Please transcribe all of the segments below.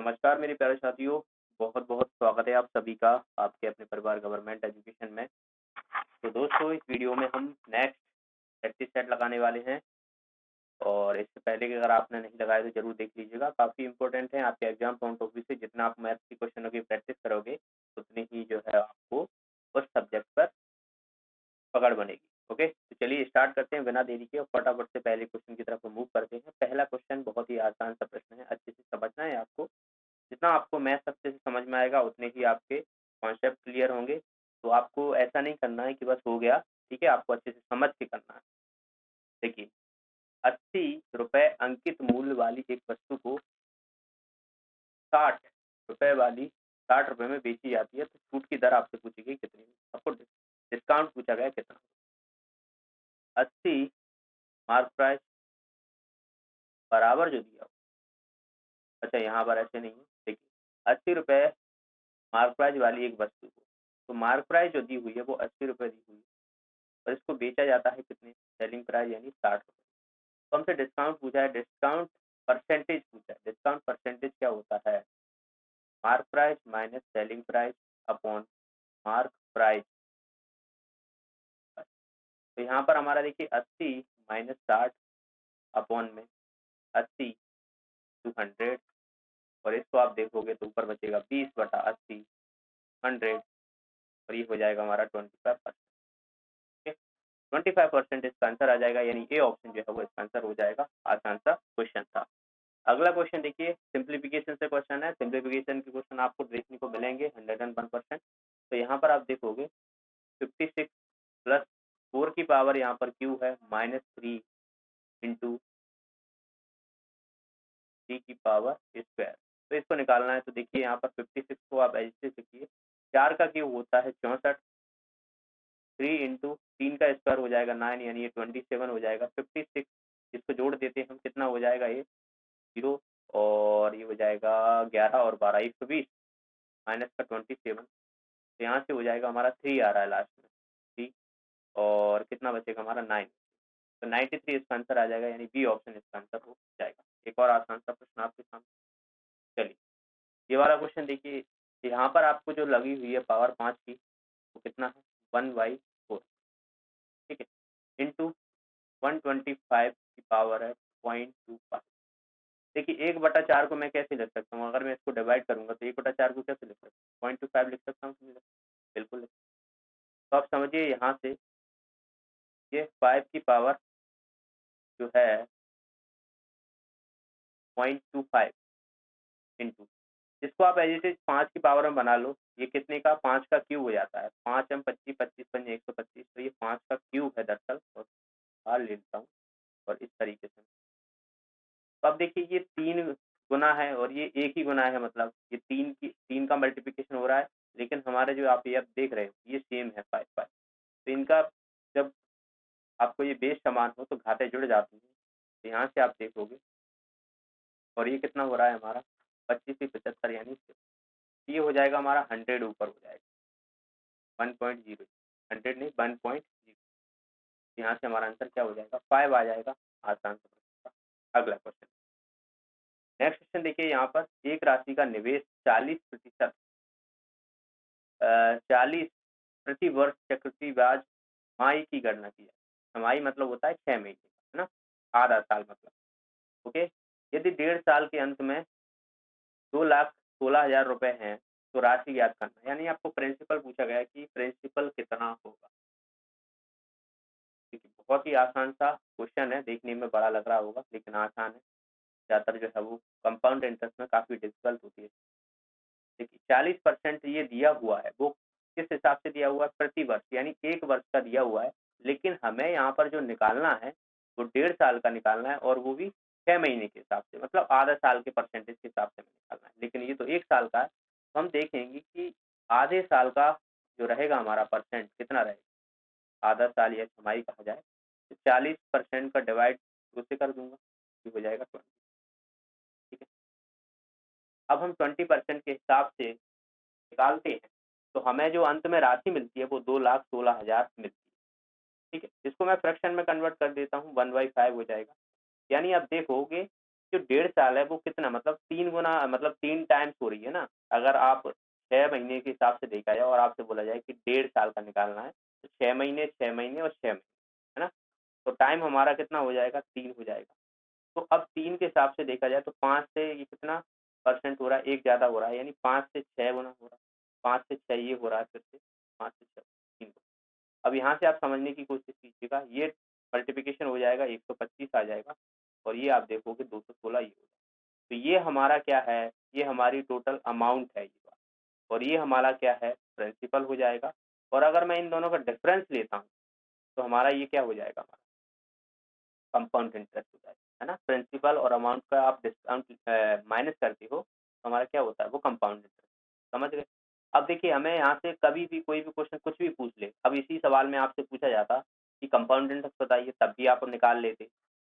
नमस्कार मेरे प्यारे साथियों, बहुत बहुत स्वागत है आप सभी का आपके अपने परिवार गवर्नमेंट एजुकेशन में। तो दोस्तों, इस वीडियो में हम नेक्स्ट प्रैक्टिस सेट लगाने वाले हैं और इससे पहले कि अगर आपने नहीं लगाया तो जरूर देख लीजिएगा। काफ़ी इंपॉर्टेंट है आपके एग्जाम पॉइंट ऑफ व्यू से। जितना आप मैथ के क्वेश्चनों की प्रैक्टिस करोगे उतनी ही जो है आपको उस सब्जेक्ट पर पकड़ बनेगी। ओके, तो चलिए स्टार्ट करते हैं बिना देरी के और फटाफट से पहले क्वेश्चन की तरफ मूव करते हैं। पहला क्वेश्चन बहुत ही आसान सा प्रश्न है, अच्छे से समझना है आपको। जितना आपको मैथ अच्छे से समझ में आएगा उतने ही आपके कॉन्सेप्ट क्लियर होंगे। तो आपको ऐसा नहीं करना है कि बस हो गया, ठीक है, आपको अच्छे से समझ के करना है। देखिए, 80 रुपए अंकित मूल्य वाली एक वस्तु को 60 रुपए वाली 60 रुपए में बेची जाती है, तो छूट की दर आपसे पूछी गई कितनी है। आपको डिस्काउंट पूछा गया कितना। 80 मार्क प्राइस बराबर जो दिया हो, अच्छा यहाँ पर ऐसे नहीं है। देखिए, 80 रुपए मार्क प्राइस वाली एक वस्तु को, तो मार्क प्राइस जो दी हुई है वो 80 रुपए दी हुई है और इसको बेचा जाता है कितने, सेलिंग प्राइस यानी 60 रुपए। तो हमसे डिस्काउंट पूछा है, डिस्काउंट परसेंटेज पूछा है। डिस्काउंट परसेंटेज क्या होता है, mark price minus selling price upon mark price. तो यहाँ पर हमारा देखिए 80 माइनस 60 अपॉन में 80 टू 100, और इसको आप देखोगे तो ऊपर बचेगा 20/80 100, और ये हो जाएगा हमारा 25%। 25% इसका आंसर आ जाएगा, यानी ए ऑप्शन जो है वो इसका आंसर हो जाएगा। आसान सा क्वेश्चन था। अगला क्वेश्चन देखिए, सिंप्लीफिकेशन से क्वेश्चन है। सिंप्लीफिकेशन के क्वेश्चन आपको देखने को मिलेंगे 101%। तो यहाँ पर आप देखोगे 56 प्लस 4 की पावर यहाँ पर क्यू है -3 इंटू 3 की पावर स्क्वायर। तो इसको निकालना है। तो देखिए यहाँ पर 56 को आप ऐसे लिखिए, 4 का क्यू होता है 64, 3 इंटू 3 का स्क्वायर हो जाएगा 9, यानी ये 27 हो जाएगा। 56 इसको जोड़ देते हैं हम, कितना हो जाएगा ये 0, और ये हो जाएगा 11 और 12 120 माइनस का 27। तो यहाँ से हो जाएगा हमारा 3 आ रहा है लास्ट में, 3, और कितना बचेगा हमारा 9। तो 93 इसका आंसर आ जाएगा, यानी बी ऑप्शन इसका आंसर हो जाएगा। एक और आसान सा प्रश्न आपके सामने। चलिए, ये वाला क्वेश्चन देखिए, यहाँ पर आपको जो लगी हुई है पावर 5 की, वो कितना है 1/4, ठीक है, इंटू 125 की पावर है 0.25। देखिए 1/4 को मैं कैसे लिख सकता हूँ, अगर मैं इसको डिवाइड करूंगा तो 1/4 को कैसे लिख सकता हूँ, 0.25 लिख सकता हूँ। बिल्कुल लिख। तो आप समझिए यहाँ से ये 5 की पावर जो है 0.25 इंटू, इसको आप एज इट इज 5 की पावर में बना लो। ये कितने का, 5 का क्यूब हो जाता है। 5 हम 25, 25 पंजे 125, तो ये 5 का क्यूब है दरअसल, और बाहर ले लेता हूँ और इस तरीके से। तो अब देखिए ये 3 गुना है और ये 1 ही गुना है, मतलब ये 3 का मल्टीप्लिकेशन हो रहा है, लेकिन हमारे जो आप ये अब देख रहे हो ये सेम है 5 5। तो इनका जब आपको ये बेस समान हो तो घातें जुड़ जाती हैं। तो यहाँ से आप देखोगे, और ये कितना हो रहा है हमारा 25 से 75, यानी ये हो जाएगा हमारा 100 ऊपर हो जाएगा, 1.0, 100 नहीं 1.0। यहाँ से हमारा आंसर क्या हो जाएगा 5 आ जाएगा। आसान सा प्रश्न था। अगला क्वेश्चन, नेक्स्ट क्वेश्चन देखिए, यहाँ पर एक राशि का निवेश 40% 40 प्रति वर्ष चक्रवृद्धि ब्याज छमाही की गणना की जाए। छमाही मतलब होता है 6 महीने का, है ना, आधा साल मतलब। ओके, यदि 1.5 साल के अंत में 2,16,000 रुपए हैं तो राशि ज्ञात करना। यानी आपको प्रिंसिपल पूछा गया है कि प्रिंसिपल कितना होगा। ठीक है, बहुत ही आसान सा क्वेश्चन है, देखने में बड़ा लग रहा होगा लेकिन आसान है। ज़्यादातर जो है वो कंपाउंड इंटरेस्ट में काफ़ी डिफिकल्ट होती है। देखिए 40% ये दिया हुआ है, वो किस हिसाब से दिया हुआ है, प्रति वर्ष, यानी 1 वर्ष का दिया हुआ है। लेकिन हमें यहाँ पर जो निकालना है वो 1.5 साल का निकालना है, और वो भी 6 महीने के हिसाब से, मतलब आधा साल के परसेंटेज के हिसाब से हमें निकालना है। लेकिन ये तो 1 साल का है, तो हम देखेंगे कि आधे साल का जो रहेगा हमारा परसेंट कितना रहेगा। आधा साल या छमाही कहा जाए तो 40% का डिवाइड 2 से कर दूंगा, ये हो जाएगा 20। ठीक है, अब हम 20% के हिसाब से निकालते हैं तो हमें जो अंत में राशि मिलती है वो 2,16,000 मिलती है। ठीक है, इसको मैं फ्रैक्शन में कन्वर्ट कर देता हूँ, 1/5 हो जाएगा। यानी आप देखोगे जो 1.5 साल है वो कितना मतलब 3 गुना मतलब 3 टाइम्स हो रही है ना। अगर आप 6 महीने के हिसाब से देखा जाए और आपसे बोला जाए कि 1.5 साल का निकालना है, तो 6 महीने, 6 महीने और 6 महीने, है ना? तो टाइम हमारा कितना हो जाएगा? 3 हो जाएगा। तो अब 3 के हिसाब से देखा जाए तो 5 से ये कितना परसेंट हो रहा है? 1 ज़्यादा हो रहा है, यानी 5 से 6 गुना हो रहा है। 5 से 6 ये हो रहा है फिर से, 5 से 6 3 अब यहाँ से आप समझने की कोशिश कीजिएगा, ये मल्टीप्लिकेशन हो जाएगा 125 आ जाएगा और ये आप देखोगे 216 ये हो जाएगा। तो ये हमारा क्या है? ये हमारी टोटल अमाउंट है ये वाला और ये हमारा क्या है? प्रिंसिपल हो जाएगा और अगर मैं इन दोनों का डिफरेंस लेता हूँ, तो हमारा ये क्या हो जाएगा? हमारा कंपाउंड इंटरेस्ट हो जाएगा, है ना? प्रिंसिपल और अमाउंट का आप डिस्काउंट माइनस करते हो, तो हमारा क्या होता है? वो कंपाउंड इंटरेस्ट। समझ गए? अब देखिए हमें यहाँ से कभी भी कोई भी क्वेश्चन कुछ भी पूछ ले, अब इसी सवाल में आपसे पूछा जाता कि कंपाउंड इंटरेस्ट बताइए, तब भी आप निकाल लेते।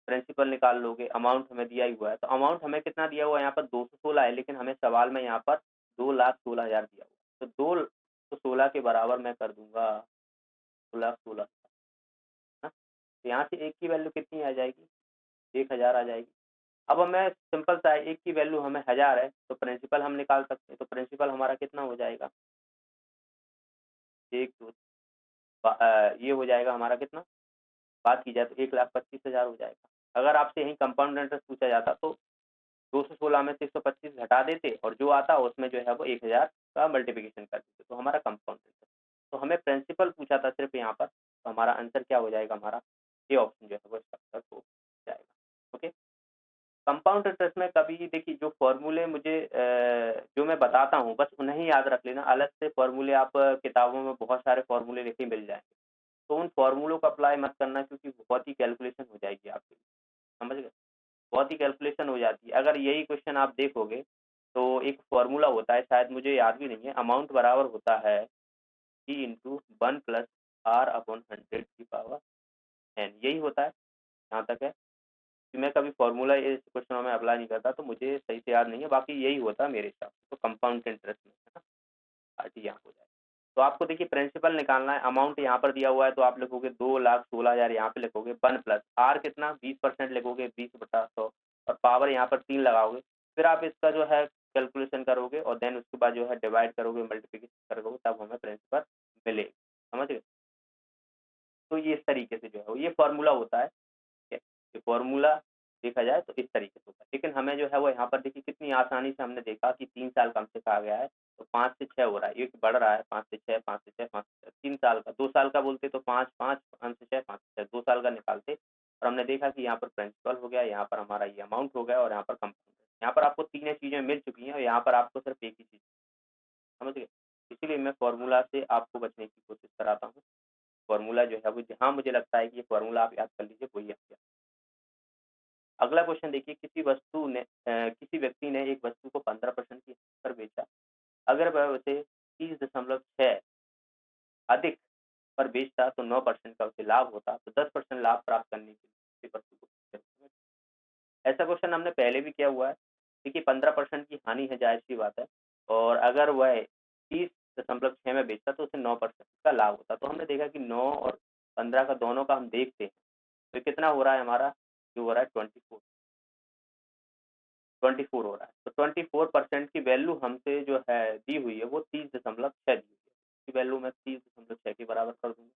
प्रिंसिपल निकाल लोगे, अमाउंट हमें दिया ही हुआ है, तो अमाउंट हमें कितना दिया हुआ है? यहाँ पर 216 है, लेकिन हमें सवाल में यहाँ पर 2,16,000 दिया हुआ है। तो 216 के बराबर मैं कर दूंगा 2,16,000, हाँ? तो यहाँ से एक की वैल्यू कितनी आ जाएगी? 1,000 आ जाएगी। अब हमें सिंपल सा है, एक की वैल्यू हमें 1000 है, तो प्रिंसिपल हम निकाल सकते हैं। तो प्रिंसिपल हमारा कितना हो जाएगा? 1 2 ये हो जाएगा हमारा कितना? बात की जाए तो 1,25,000 हो जाएगा। अगर आपसे यहीं कंपाउंड इंटरेस्ट पूछा जाता तो 216 में से 125 घटा देते और जो आता उसमें जो है वो 1000 का मल्टीप्लिकेशन कर देते, तो हमारा कंपाउंड इंटरेस्ट। तो हमें प्रिंसिपल पूछा था सिर्फ यहाँ पर, तो हमारा आंसर क्या हो जाएगा? हमारा ये ऑप्शन जो है वो इसका आंसर हो जाएगा। ओके। कंपाउंड इंटरेस्ट में कभी देखिए जो फॉर्मूले मुझे जो मैं बताता हूँ बस उन्हें ही याद रख लेना, अलग से फॉर्मूले आप किताबों में बहुत सारे फॉर्मूले लिखे मिल जाएंगे, तो उन फॉर्मूलों को अप्लाई मत करना क्योंकि बहुत ही कैलकुलेशन हो जाएगी आपकी। समझ गए? बहुत ही कैलकुलेशन हो जाती है। अगर यही क्वेश्चन आप देखोगे तो एक फॉर्मूला होता है, शायद मुझे याद भी नहीं है, अमाउंट बराबर होता है C into 1 plus r upon 100 की पावर n, यही होता है जहाँ तक है कि मैं कभी फॉर्मूला इस क्वेश्चनों में अप्लाई नहीं करता, तो मुझे सही से याद नहीं है, बाकी यही होता है मेरे हिसाब से। तो कंपाउंड इंटरेस्ट में, है ना, पार्टी यहाँ हो जाए। तो आपको देखिए प्रिंसिपल निकालना है, अमाउंट यहाँ पर दिया हुआ है तो आप लिखोगे 2,16,000, यहाँ पे लिखोगे 1 प्लस आर कितना 20% लिखोगे 20/100 और पावर यहाँ पर 3 लगाओगे। फिर आप इसका जो है कैलकुलेशन करोगे और देन उसके बाद जो है डिवाइड करोगे, मल्टीप्लिकेशन करोगे, तब हमें प्रिंसिपल मिलेगा। समझ गए? तो ये इस तरीके से जो है ये फॉर्मूला होता है। ठीक है? ये फॉर्मूला देखा जाए तो इस तरीके से होता है, लेकिन हमें जो है वो यहाँ पर देखिए कितनी आसानी से हमने देखा कि 3 साल का हमसे कहा गया है, तो 5 से 6 हो रहा है, एक बढ़ रहा है 5 से 6, 5 से 6, 5 से 6, 3 साल का, 2 साल का बोलते तो 5 5 5 से 6, 5 से 6, 2 साल का निकालते और हमने देखा कि यहाँ पर प्रिंसिपल हो गया, यहाँ पर हमारा ये अमाउंट हो गया और यहाँ पर कंपाउंड। यहाँ पर आपको तीनों चीज़ें मिल चुकी हैं और यहाँ पर आपको सिर्फ एक ही चीज़। समझ गए? इसीलिए मैं फॉर्मूला से आपको बचने की कोशिश कराता हूँ। फॉर्मूला जो है वो जहाँ मुझे लगता है कि ये फॉर्मूला आप याद कर लीजिए, वही आप याद। अगला क्वेश्चन देखिए, किसी व्यक्ति ने एक वस्तु को 15% की पर बेचा। अगर वह उसे 30.6 अधिक पर बेचता तो 9% का उसे लाभ होता, तो 10% लाभ प्राप्त करने के लिए उसी वस्तु को खरीदना। ऐसा क्वेश्चन हमने पहले भी किया हुआ है। देखिए 15% की हानि है, जायज़ सी बात है, और अगर वह 30.6 में बेचता तो उसे 9% का लाभ होता। तो हमने देखा कि 9 और 15 का दोनों का हम देखते हैं, तो कितना हो रहा है हमारा? जो हो रहा है 24 हो रहा है। तो 24% की वैल्यू हमसे जो है दी हुई है वो 30.6 दी हुई है। इसकी वैल्यू मैं 30.6 के बराबर कर दूंगा।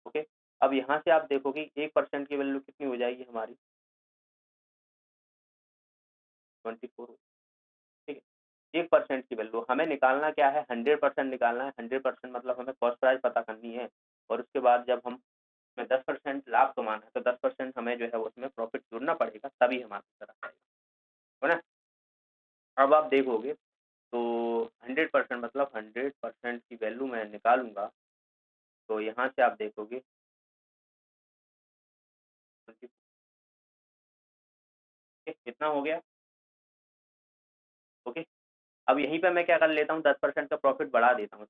ओके। अब यहाँ से आप देखोगे 1% की वैल्यू कितनी हो जाएगी हमारी? 24। ठीक है। 1% की वैल्यू हमें निकालना क्या है? 100% निकालना है। 100% मतलब हमें कॉस्ट प्राइस पता करनी है और उसके बाद जब हम 10% लाभ कमाना है तो 10% हमें जो है उसमें प्रॉफिट जोड़ना पड़ेगा, तभी हमारा आंसर आएगा, है ना? अब आप देखोगे तो 100% मतलब 100% की वैल्यू मैं निकालूंगा, तो यहाँ से आप देखोगे 20 कितना हो गया। ओके। अब यहीं पे मैं क्या कर लेता हूँ, 10% का प्रॉफिट बढ़ा देता हूँ।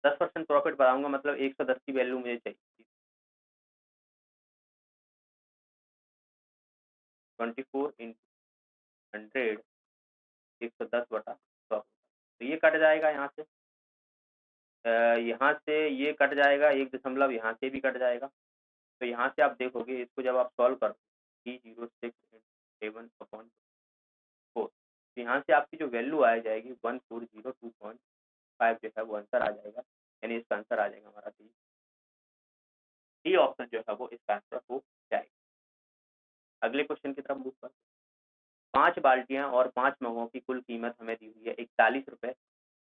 10% प्रॉफिट बढ़ाऊंगा मतलब 110 की वैल्यू मुझे चाहिए। 24 इंटू 100 110/100, तो ये कट जाएगा यहाँ से। यहाँ से ये कट जाएगा, 1 दशमलव यहाँ से भी कट जाएगा। तो यहाँ से आप देखोगे इसको जब आप सॉल्व करो, 306 7/4। तो यहाँ से आपकी जो वैल्यू आ जाएगी 1402.5 जो है वो आंसर आ जाएगा, यानी इसका आंसर आ जाएगा हमारा डी ऑप्शन जो है वो इसका आंसर हो जाएगा। अगले क्वेश्चन की तरफ मूव करते हैं। 5 बाल्टियां और 5 मगों की कुल कीमत हमें दी हुई है 41 रुपए।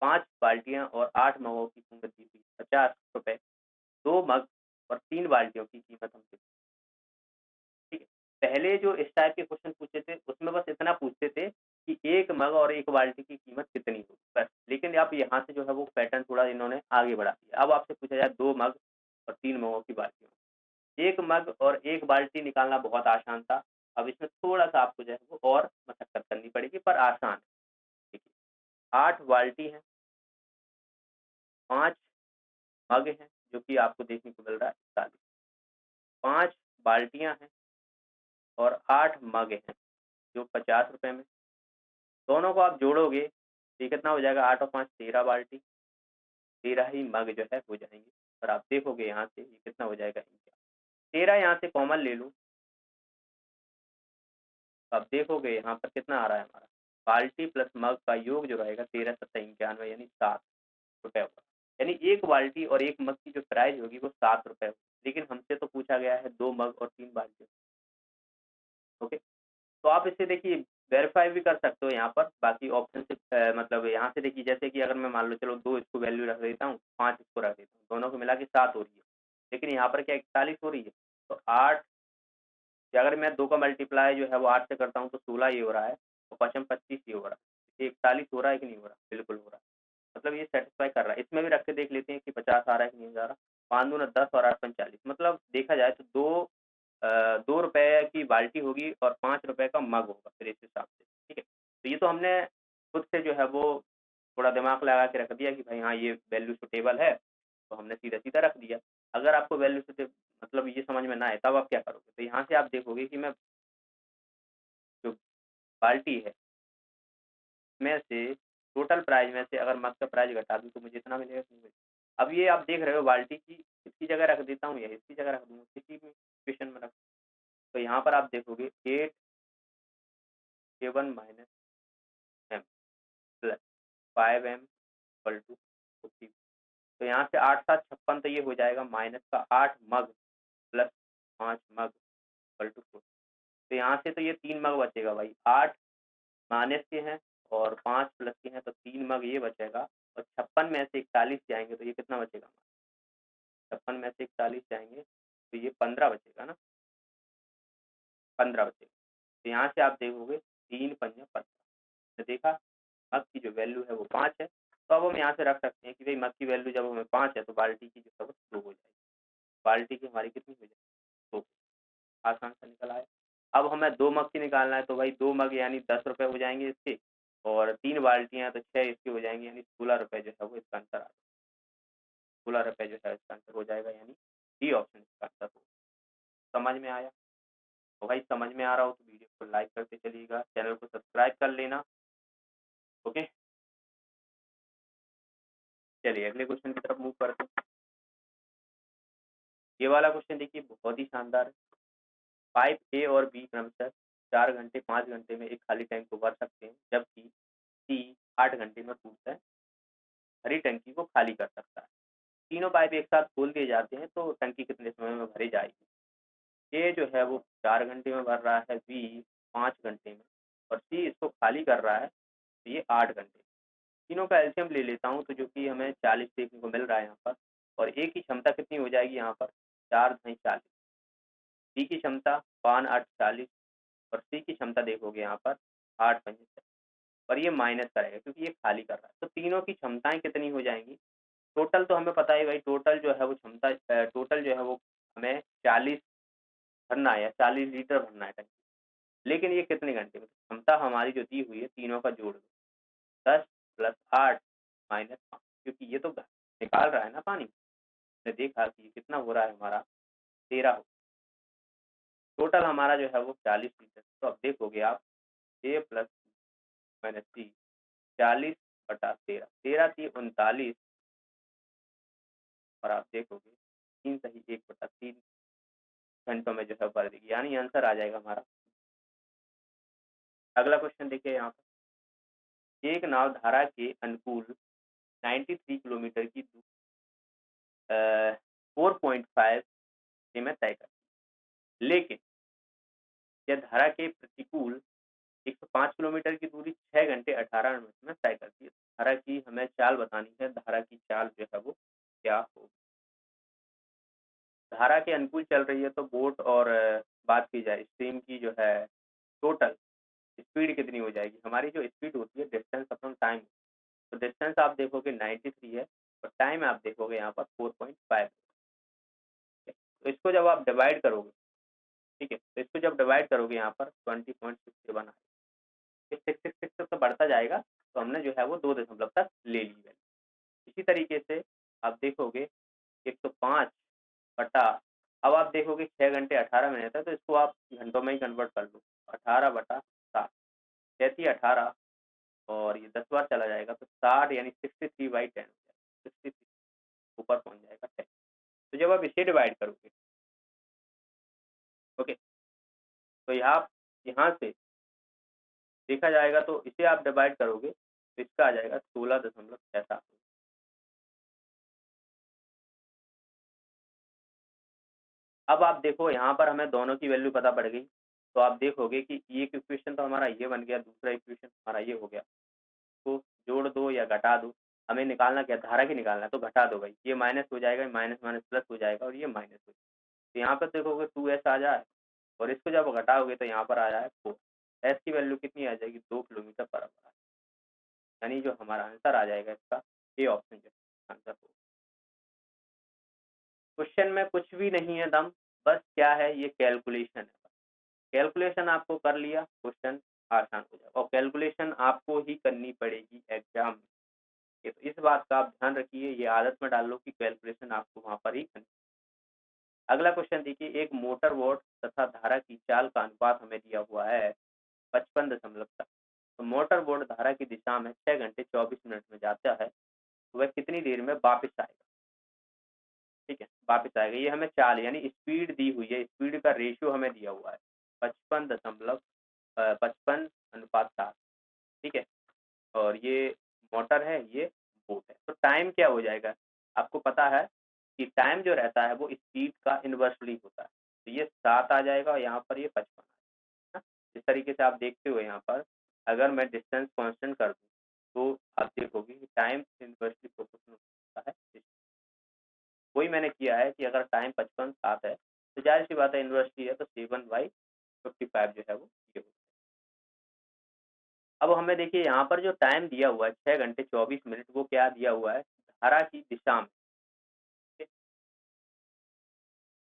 5 बाल्टियां और 8 मगों की कीमत दी हुई 50 रुपए। 2 मग और 3 बाल्टियों की कीमत हमसे, ठीक है। पहले जो इस टाइप के क्वेश्चन पूछे थे उसमें बस इतना पूछते थे कि 1 मग और 1 बाल्टी की कीमत कितनी होगी, बस। लेकिन आप यहाँ से जो है वो पैटर्न थोड़ा इन्होंने आगे बढ़ा दिया। अब आपसे पूछा जाए 2 मग और 3 मगों की बाल्टियों, 1 मग और 1 बाल्टी निकालना बहुत आसान था। अब इसमें थोड़ा-सा आपको जो है वो और मशक्कत करनी पड़ेगी, पर आसान है। देखिए, 8 बाल्टी हैं, 5 मग हैं, जो कि आपको देखने को मिल रहा है 41। 5 बाल्टियाँ हैं और 8 मग हैं, जो 50 रुपए में। दोनों को आप जोड़ोगे तो ये कितना हो जाएगा, 8 और 5 13 बाल्टी, 13 ही मग जो है हो जाएँगे। और आप देखोगे यहाँ से ये कितना हो जाएगा, 13 यहाँ से कॉमन ले लो, तो आप देखोगे यहाँ पर कितना आ रहा है हमारा, बाल्टी प्लस मग का योग जो रहेगा 13 सत्ता 91, यानी 7 रुपए होगा। यानी 1 बाल्टी और 1 मग की जो प्राइस होगी वो 7 रुपए होगी। लेकिन हमसे तो पूछा गया है 2 मग और 3 बाल्टी। ओके, तो आप इसे देखिए वेरीफाई भी कर सकते हो यहाँ पर बाकी ऑप्शन से, मतलब यहाँ से देखिए, जैसे कि अगर मैं मान लो चलो 2 इसको वैल्यू रख देता हूँ, 5 इसको रख देता हूँ, दोनों को मिला के 7 हो रही है। लेकिन यहाँ पर क्या 41 हो रही है, तो 8, या अगर मैं 2 का मल्टीप्लाई जो है वो 8 से करता हूँ तो 16 ये हो रहा है, और 5 25 ये हो रहा है। ये 41 हो रहा है कि नहीं हो रहा? बिल्कुल हो रहा है। मतलब ये सेटिस्फाई कर रहा है। इसमें भी रख के देख लेते हैं कि 50 आ रहा है कि नहीं आ रहा। 5 दूना 10 और 8 पंच 40, मतलब देखा जाए तो 2 रुपए की बाल्टी होगी और 5 रुपए का मग होगा फिर इस हिसाब से, ठीक है। तो ये तो हमने खुद से जो है वो थोड़ा दिमाग लगा के रख दिया कि भाई हाँ, ये वैल्यू सुटेबल है, तो हमने सीधा-सीधा रख दिया। अगर आपको वैल्यू सुटे मतलब ये समझ में ना आए तब आप क्या करोगे? तो यहाँ से आप देखोगे कि मैं जो बाल्टी है, में से टोटल प्राइस में से अगर मग का प्राइस घटा दूँ तो मुझे इतना मिलेगा कि नहीं मिलेगा। अब ये आप देख रहे हो बाल्टी की इसकी जगह रख देता हूँ या इसकी जगह रख दूँगा, किसी भी इक्वेशन में रख, तो यहाँ पर आप देखोगे 8A1 minus m plus 5m equal to 50। तो यहाँ से 8 7 56, तो ये हो जाएगा माइनस का 8 मग प्लस 5 मग इक्वल टू 40। तो यहाँ से तो ये 3 मग बचेगा भाई, 8 माइनस के हैं और 5 प्लस के हैं, तो 3 मग ये बचेगा। और 56 में से 41 जाएँगे तो ये कितना बचेगा हमारा? 56 में से 41 जाएँगे तो ये 15 बचेगा ना, 15 बचेगा। तो यहाँ से आप देखोगे 3 पंजा 15, तो देखा मग की जो वैल्यू है वो 5 है। तो अब हम यहाँ से रख सकते हैं कि भाई मग की वैल्यू जब हमें 5 है तो बाल्टी की जो है वो 2 हो जाएगी। बाल्टी की हमारी कितनी हो जाएगी? 2। आसान सा निकल आया। अब हमें 2 मग की निकालना है, तो भाई 2 मग यानी 10 रुपए हो जाएँगे इसके, और 3 बाल्टियाँ तो 6 इसकी हो जाएँगी, यानी 16 रुपए जो है वो इसका आंसर आ जाएगा। 16 रुपए जो है इसका आंसर हो जाएगा, यानी डी ऑप्शन इसका आंसर होगा। समझ में आया? तो भाई समझ में आ रहा हो तो वीडियो को लाइक करते चलिएगा, चैनल को सब्सक्राइब कर लेना। ओके, चलिए अगले क्वेश्चन की तरफ मूव करते हैं। ये वाला क्वेश्चन देखिए बहुत ही शानदार है। पाइप ए और बी क्रमशः 4 घंटे 5 घंटे में एक खाली टैंक को भर सकते हैं, जबकि सी 8 घंटे में पूर्णतः भरी टंकी को खाली कर सकता है। तीनों पाइप एक साथ खोल दिए जाते हैं तो टंकी कितने समय में भरी जाएगी? ए जो है वो 4 घंटे में भर रहा है, बी 5 घंटे में, और सी इसको खाली कर रहा है तो ये 8 घंटे। तीनों का एलसीएम ले लेता हूँ तो जो कि हमें 40 देखने को मिल रहा है यहाँ पर, और ए की क्षमता कितनी हो जाएगी यहाँ पर, 4 दूनी 40। बी की क्षमता 5 8 40, और सी की क्षमता देखोगे यहाँ पर 8 5 40, और ये माइनस करेगा क्योंकि ये खाली कर रहा है। तो तीनों की क्षमताएं कितनी हो जाएंगी? टोटल तो हमें पता है भाई, टोटल जो है वो क्षमता, टोटल जो है वो हमें 40 भरना है या 40 लीटर भरना है टंकी। लेकिन ये कितने घंटे में? क्षमता हमारी जो दी हुई है तीनों का जोड़ दो, 10 प्लस 8 माइनस 5, क्योंकि ये तो निकाल रहा है ना पानी। हमने देखा कि ये कितना हो रहा है हमारा, 13 हो। टोटल हमारा जो है वो 40 लीटर। तो अब देखोगे आप, ए प्लस माइनस सी, 40 बटा 13, 13 × 39, और आप देखोगे 3 सही 1/3 घंटों में जो है भर देगी, यानी आंसर आ जाएगा हमारा अगला क्वेश्चन देखिए यहाँ पर, एक नाव धारा के अनुकूल 93 किलोमीटर की 4.5 से में तय करती है, लेकिन यह धारा के प्रतिकूल 105 किलोमीटर की दूरी 6 घंटे 18 मिनट में तय करती है। धारा की हमें चाल बतानी है, धारा की चाल जो है वो क्या होगी। धारा के अनुकूल चल रही है तो बोट और बात की जाए स्ट्रीम की जो है टोटल स्पीड कितनी हो जाएगी। हमारी जो स्पीड होती है डिस्टेंस अपॉन टाइम, तो डिस्टेंस आप देखोगे 93 है और टाइम आप देखोगे यहाँ पर 4.5। तो इसको जब आप डिवाइड करोगे, ठीक है, तो इसको जब डिवाइड करोगे यहाँ पर 20.67 आएगा। 666 तो बढ़ता जाएगा, तो हमने जो है वो 2 दशमलव तक ले ली वैल्यू। इसी तरीके से आप देखोगे 105 बटा, अब आप देखोगे 6 घंटे 18 मिनट है, तो इसको आप घंटों में ही कन्वर्ट कर लो। 18 बटा 7, 18 और ये 10 बार चला जाएगा तो 60 यानी 63/10 हो जाएगा। 63 ऊपर पहुंच जाएगा 10। तो जब आप इसे डिवाइड करोगे, ओके, तो यहाँ से देखा जाएगा तो इसे आप डिवाइड करोगे तो इसका आ जाएगा 16.67। अब आप देखो यहाँ पर हमें दोनों की वैल्यू पता पड़ गई, तो आप देखोगे कि एक इक्वेशन तो हमारा ये बन गया, दूसरा इक्वेशन हमारा ये हो गया। तो जोड़ दो या घटा दो, हमें निकालना क्या, धारा की निकालना है, तो घटा दो भाई, ये माइनस हो जाएगा, माइनस माइनस प्लस हो जाएगा और ये माइनस हो जाएगा। तो यहाँ पर देखोगे 2s आ जाए और इसको जब घटाओगे तो यहाँ पर आ जाए 4। एस की वैल्यू कितनी आ जाएगी, 2 किलोमीटर पर आवर। यानी जो हमारा आंसर आ जाएगा इसका ए ऑप्शन जो आंसर होगा। क्वेश्चन में कुछ भी नहीं है दम, बस क्या है, ये कैलकुलेशन है। कैलकुलेशन आपको कर लिया, क्वेश्चन आसान हो जाएगा। और कैलकुलेशन आपको ही करनी पड़ेगी एग्जाम में, तो इस बात का आप ध्यान रखिए, ये आदत में डाल लो कि कैलकुलेशन आपको वहां पर ही करनी। अगला क्वेश्चन देखिए, एक मोटर बोट तथा धारा की चाल का अनुपात हमें दिया हुआ है 55 तक। तो मोटर बोट धारा की दिशा में 6 घंटे 24 मिनट में जाता है, तो वह कितनी देर में वापस आएगा। ठीक है, वापस आएगा, ये हमें चाल यानी स्पीड दी हुई है, स्पीड का रेशियो हमें दिया हुआ है 55.7। ठीक है, और ये मोटर है, ये बोट है। तो टाइम क्या हो जाएगा, आपको पता है कि टाइम जो रहता है वो स्पीड का इन्वर्सली होता है। तो ये 7 आ जाएगा और यहाँ पर ये 55 है। इस तरीके से आप देखते हो यहाँ पर, अगर मैं डिस्टेंस कांस्टेंट कर दूँ तो आप देखोगे कि टाइम इन्वर्सली प्रोपोर्शनल होता है। वही मैंने किया है कि अगर टाइम 55 7 है तो जाहिर सी बात है इन्वर्सली है, तो 7/55 जो है वो ये होगा। अब हमें देखिए यहाँ पर जो टाइम दिया हुआ है 6 घंटे 24 मिनट, वो क्या दिया हुआ है, धारा की दिशा में।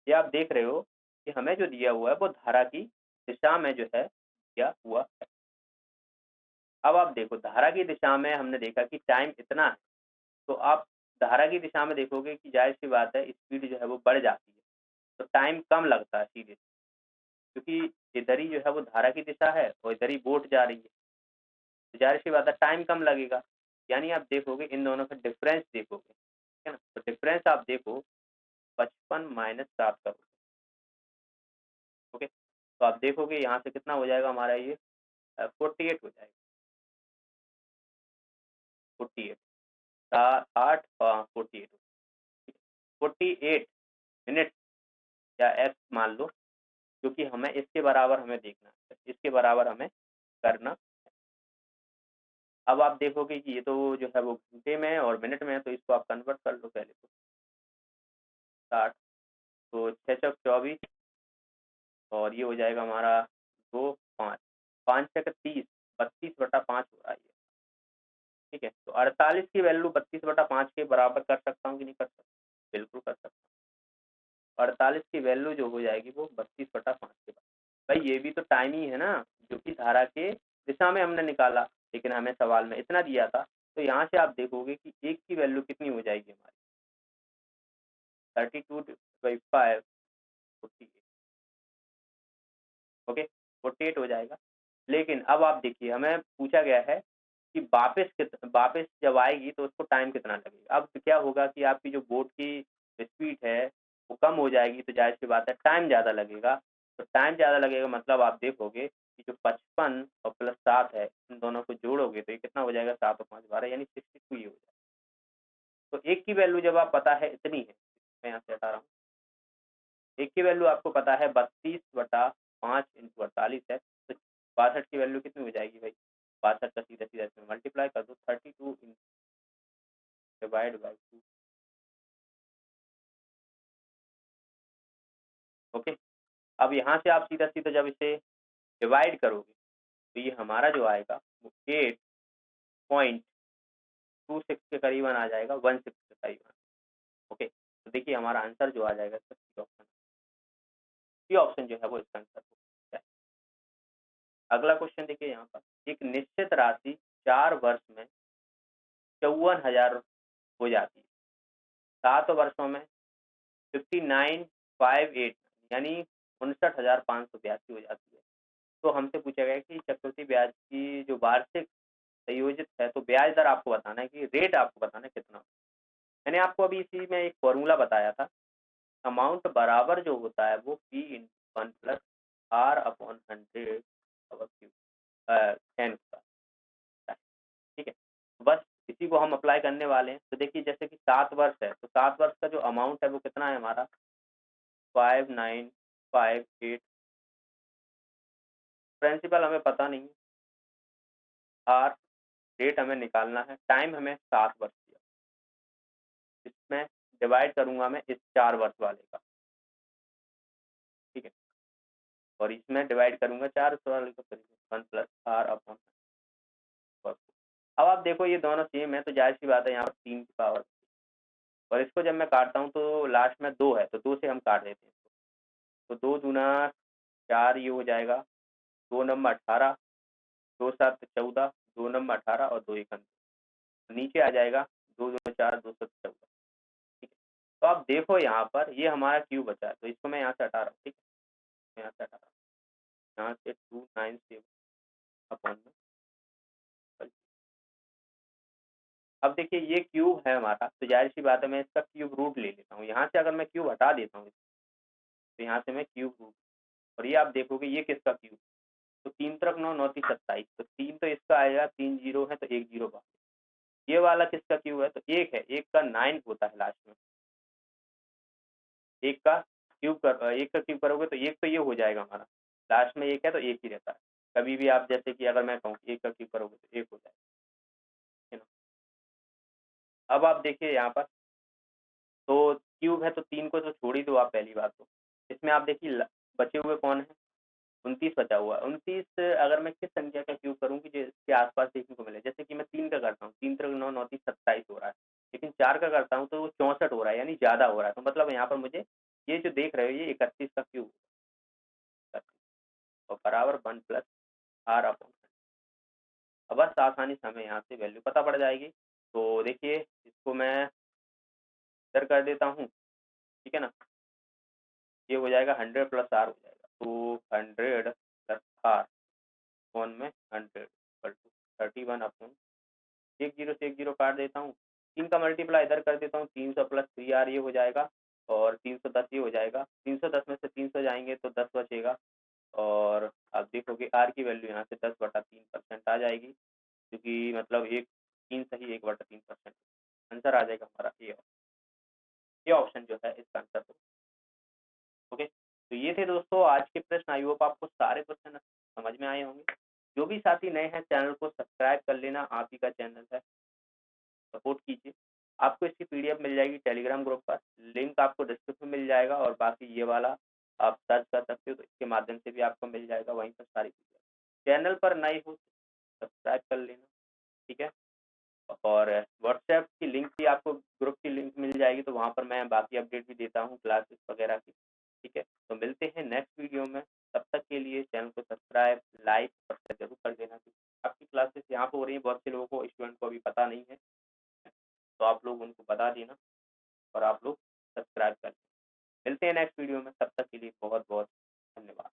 ये आप देख रहे हो कि हमें जो दिया हुआ है वो धारा की दिशा में जो है दिया हुआ है। अब आप देखो धारा की दिशा में हमने देखा कि टाइम इतना है, तो आप धारा की दिशा में देखोगे कि जाहिर सी बात है स्पीड जो है वो बढ़ जाती है, तो टाइम कम लगता है सीधे, क्योंकि इधर ही जो है वो धारा की दिशा है और इधर ही बोट जा रही है, तो जाहिर सी बात है टाइम कम लगेगा। यानी आप देखोगे इन दोनों का डिफरेंस देखोगे, है ना, तो डिफरेंस आप देखो 55 माइनस 7 करोगे। ओके, तो आप देखोगे यहाँ से कितना हो जाएगा हमारा, ये 48 हो जाएगा। 48 8 48 48 मिनट या एक्स मान लो, क्योंकि हमें इसके बराबर हमें देखना है, इसके बराबर हमें करना। अब आप देखोगे कि ये तो जो है वो घंटे में और मिनट में है, तो इसको आप कन्वर्ट कर लो पहले तो 60, तो 6 चौक 24 और ये हो जाएगा हमारा 2 5 5 6 30 32/5 हो रहा है ये। ठीक है, तो 48 की वैल्यू 32/5 के बराबर कर सकता हूँ कि नहीं कर सकता, बिल्कुल कर सकता हूँ। 48 की वैल्यू जो हो जाएगी वो 32/5 के बराबर। भाई ये भी तो टाइम ही है ना, जो कि धारा के दिशा में हमने निकाला, लेकिन हमें सवाल में इतना दिया था। तो यहाँ से आप देखोगे कि एक की वैल्यू कितनी हो जाएगी हमारी, 32/5 48। ओके, 48 हो जाएगा। लेकिन अब आप देखिए हमें पूछा गया है कि वापस जब आएगी तो उसको टाइम कितना लगेगा। अब क्या होगा कि आपकी जो बोट की स्पीड है वो कम हो जाएगी, तो जाहिर सी बात है टाइम ज़्यादा लगेगा। तो टाइम ज़्यादा लगेगा मतलब आप देखोगे कि जो 55 और प्लस 7 है, इन दोनों को जोड़ोगे तो ये कितना हो जाएगा, 7 और 5 12 यानी 62 ये हो जाएगा। तो एक की वैल्यू जब आप पता है इतनी है, मैं यहाँ से हटा रहा हूँ, एक की वैल्यू आपको पता है 32/5 इंटू 48 है, तो 62 की वैल्यू कितनी हो जाएगी भाई, 62 का सीधा सीधा इसमें मल्टीप्लाई कर दो, 32 डिवाइड बाई 2। ओके, अब यहाँ से आप सीधा सीधा जब इसे डिवाइड करोगे तो ये हमारा जो आएगा वो 8.26 के करीबन आ जाएगा, 16 के करीबन। ओके, तो देखिए हमारा आंसर जो आ जाएगा इसका सी ऑप्शन, सी ऑप्शन जो है वो इसका आंसर हो। अगला क्वेश्चन देखिए यहाँ पर, एक निश्चित राशि 4 वर्ष में 54,000 हो जाती है, 7 वर्षों में 59,589 यानी 59,582 हो जाती है। तो हमसे पूछा गया कि चक्रवृद्धि ब्याज की जो वार्षिक संयोजित है, तो ब्याज दर आपको बताना है कि रेट आपको बताना है कितना। मैंने आपको अभी इसी में एक फॉर्मूला बताया था, अमाउंट बराबर जो होता है वो P × 1 + R/100 पावर क्यूब 10 होता है। ठीक है, तो बस इसी को हम अप्लाई करने वाले हैं। तो देखिए जैसे कि 7 वर्ष है, तो 7 वर्ष का जो अमाउंट है वो कितना है हमारा, 5958। प्रिंसिपल हमें पता नहीं है, आर रेट हमें निकालना है, टाइम हमें 7 वर्ष दिया, इसमें डिवाइड करूंगा मैं इस 4 वर्ष वाले का, ठीक है, और इसमें डिवाइड करूंगा 4 वाले का, 1 + R/। अब आप देखो ये दोनों सेम है, तो जाहिर सी बात है यहाँ पर 3 की पावर, और इसको जब मैं काटता हूँ तो लास्ट में 2 है, तो 2 से हम काट देते हैं इसको। तो 2 दूना 4 ये हो जाएगा, 2 नंबर 18, 2 7 14, 2 नंबर 18 और 2 1 नीचे आ जाएगा, 2 दूना 4, 2 7 14। ठीक है, तो आप देखो यहाँ पर ये हमारा क्यूब बचा है, तो इसको मैं यहाँ से हटा रहा हूँ। ठीक है, यहाँ से हटा रहा हूँ, यहाँ से 297 अपॉन में। अब देखिए ये क्यूब है हमारा, तो जाहिर सी बात है मैं इसका क्यूब रूट ले लेता हूँ। यहाँ से अगर मैं क्यूब हटा देता हूँ तो यहाँ से मैं क्यूब रूट, और ये आप देखोगे ये किसका क्यूब, तो 3 × 9 9 × 27, तो 3 तो इसका आएगा, 3 जीरो है तो 1 जीरो बाकी। ये वाला किसका क्यूब है, तो 1 है, 1 का 9 होता है लास्ट में, 1 का क्यूब कर 1 का क्यूब करोगे तो 1 तो ये हो जाएगा हमारा, लास्ट में 1 है तो 1 ही रहता है। कभी भी आप जैसे कि अगर मैं कहूँ 1 का क्यूब करोगे तो 1 हो जाएगा, है ना। अब आप देखिए यहाँ पर, तो क्यूब है तो 3 को तो छोड़ ही दो आप, पहली बात तो इसमें आप देखिए बचे हुए कौन है, 29 बचा हुआ है। 29 अगर मैं किस संख्या का क्यूब करूँगी जिसके आसपास देखने को मिले, जैसे कि मैं 3 का करता हूँ, 3 × 9 9 × 27 हो रहा है, लेकिन 4 का करता हूँ तो वो 64 हो रहा है, यानी ज़्यादा हो रहा है। तो मतलब यहाँ पर मुझे ये जो देख रहे हो ये 31 का क्यूब और बराबर 1 + R/। अब बस आसानी से हमें यहाँ से वैल्यू पता पड़ जाएगी। तो देखिए इसको मैं इधर कर देता हूँ, ठीक है ना, ये हो जाएगा 100 + R हो जाएगा, तो 100 + R वन में 100 = 31/, एक जीरो से एक जीरो काट देता हूँ, 3 का मल्टीप्लाई इधर कर देता हूँ, 300 + 3R ये हो जाएगा, और 310 ये हो जाएगा। 310 में से 300 जाएंगे तो 10 बचेगा, और आप देखोगे R की वैल्यू यहाँ से 10/3% आ जाएगी, क्योंकि मतलब एक 3 सही 1/3%। आंसर आ जाएगा हमारा ये ऑप्शन जो है इसका आंसर हो। ओके, तो ये थे दोस्तों आज के प्रश्न। आई होप आपको सारे क्वेश्चन समझ में आए होंगे। जो भी साथी नए हैं चैनल को सब्सक्राइब कर लेना, आप ही का चैनल है, सपोर्ट कीजिए। आपको इसकी पीडीएफ मिल जाएगी टेलीग्राम ग्रुप पर, लिंक आपको डिस्क्रिप्शन में मिल जाएगा, और बाकी ये वाला आप सर्च कर सकते हो तो इसके माध्यम से भी आपको मिल जाएगा, वहीं पर सारी चीज़ें। चैनल पर नए हो सब्सक्राइब कर लेना, ठीक है। और व्हाट्सएप की लिंक भी आपको, ग्रुप की लिंक मिल जाएगी, तो वहाँ पर मैं बाकी अपडेट भी देता हूँ क्लासेस वगैरह की, ठीक है। तो मिलते हैं नेक्स्ट वीडियो में, तब तक के लिए चैनल को सब्सक्राइब, लाइक और शेयर जरूर कर देना। आपकी क्लासेस यहाँ पर हो रही है, बहुत से लोगों को, स्टूडेंट को अभी पता नहीं है, तो आप लोग उनको बता देना और आप लोग सब्सक्राइब कर लेना। मिलते हैं नेक्स्ट वीडियो में, तब तक के लिए बहुत बहुत धन्यवाद।